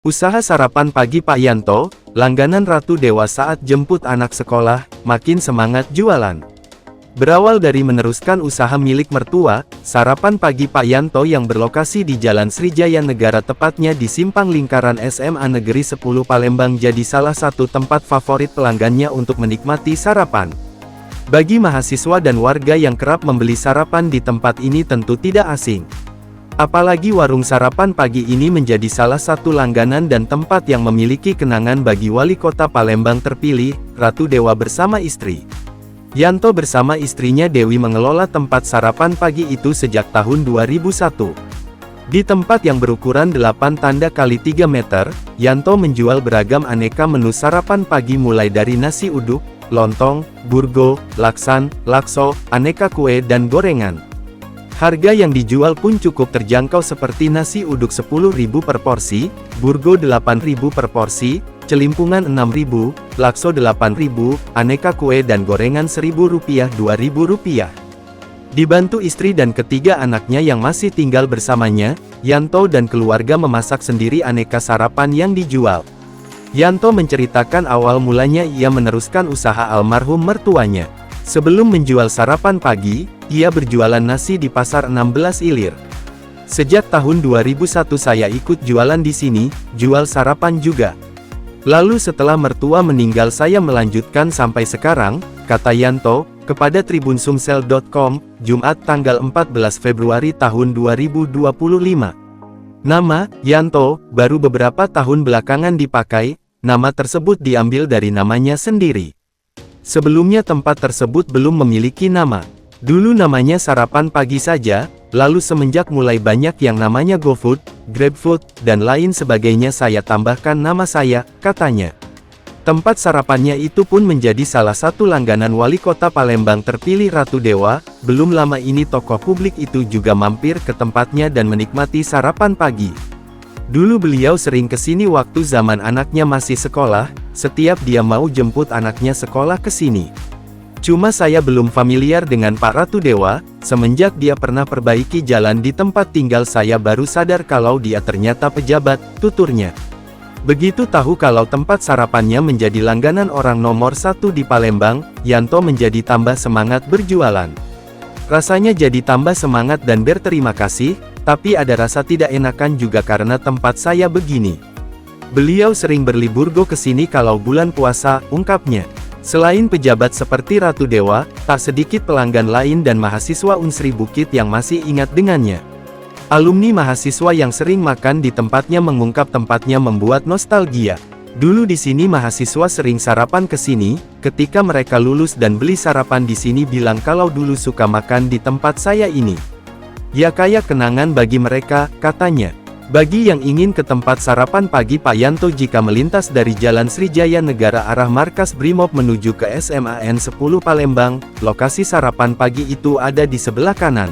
Usaha sarapan pagi Pak Yanto, langganan Ratu Dewa saat jemput anak sekolah, makin semangat jualan. Berawal dari meneruskan usaha milik mertua, sarapan pagi Pak Yanto yang berlokasi di Jalan Srijaya Negara tepatnya di Simpang Lingkaran SMA Negeri 10 Palembang jadi salah satu tempat favorit pelanggannya untuk menikmati sarapan. Bagi mahasiswa dan warga yang kerap membeli sarapan di tempat ini tentu tidak asing. Apalagi warung sarapan pagi ini menjadi salah satu langganan dan tempat yang memiliki kenangan bagi Wali Kota Palembang terpilih, Ratu Dewa bersama istri. Yanto bersama istrinya Dewi mengelola tempat sarapan pagi itu sejak tahun 2001. Di tempat yang berukuran 8 tanda kali 3 meter, Yanto menjual beragam aneka menu sarapan pagi mulai dari nasi uduk, lontong, burgo, laksan, lakso, aneka kue dan gorengan. Harga yang dijual pun cukup terjangkau seperti nasi uduk 10.000 per porsi, burgo 8.000 per porsi, celimpungan 6.000, lakso 8.000, aneka kue dan gorengan Rp1.000 Rp2.000. Dibantu istri dan ketiga anaknya yang masih tinggal bersamanya, Yanto dan keluarga memasak sendiri aneka sarapan yang dijual. Yanto menceritakan awal mulanya ia meneruskan usaha almarhum mertuanya. Sebelum menjual sarapan pagi, ia berjualan nasi di Pasar 16 Ilir. Sejak tahun 2001 saya ikut jualan di sini, jual sarapan juga. Lalu setelah mertua meninggal saya melanjutkan sampai sekarang, kata Yanto, kepada tribunsumsel.com, Jumat tanggal 14 Februari tahun 2025. Nama, Yanto, baru beberapa tahun belakangan dipakai, nama tersebut diambil dari namanya sendiri. Sebelumnya tempat tersebut belum memiliki nama. Dulu namanya sarapan pagi saja, lalu semenjak mulai banyak yang namanya GoFood, GrabFood, dan lain sebagainya saya tambahkan nama saya, katanya. Tempat sarapannya itu pun menjadi salah satu langganan Wali Kota Palembang terpilih Ratu Dewa. Belum lama ini tokoh publik itu juga mampir ke tempatnya dan menikmati sarapan pagi. Dulu beliau sering kesini waktu zaman anaknya masih sekolah, setiap dia mau jemput anaknya sekolah ke sini. Cuma saya belum familiar dengan Pak Ratu Dewa, semenjak dia pernah perbaiki jalan di tempat tinggal saya baru sadar kalau dia ternyata pejabat, tuturnya. Begitu tahu kalau tempat sarapannya menjadi langganan orang nomor 1 di Palembang, Yanto menjadi tambah semangat berjualan. Rasanya jadi tambah semangat dan berterima kasih, tapi ada rasa tidak enakan juga karena tempat saya begini. Beliau sering berlibur ke sini kalau bulan puasa, ungkapnya. Selain pejabat seperti Ratu Dewa, tak sedikit pelanggan lain dan mahasiswa Unsri Bukit yang masih ingat dengannya. Alumni mahasiswa yang sering makan di tempatnya mengungkap tempatnya membuat nostalgia. Dulu di sini mahasiswa sering sarapan ke sini, ketika mereka lulus dan beli sarapan di sini bilang kalau dulu suka makan di tempat saya ini. Ya kayak kenangan bagi mereka, katanya. Bagi yang ingin ke tempat sarapan pagi Pak Yanto jika melintas dari Jalan Srijaya Negara arah markas Brimob menuju ke SMAN 10 Palembang, lokasi sarapan pagi itu ada di sebelah kanan.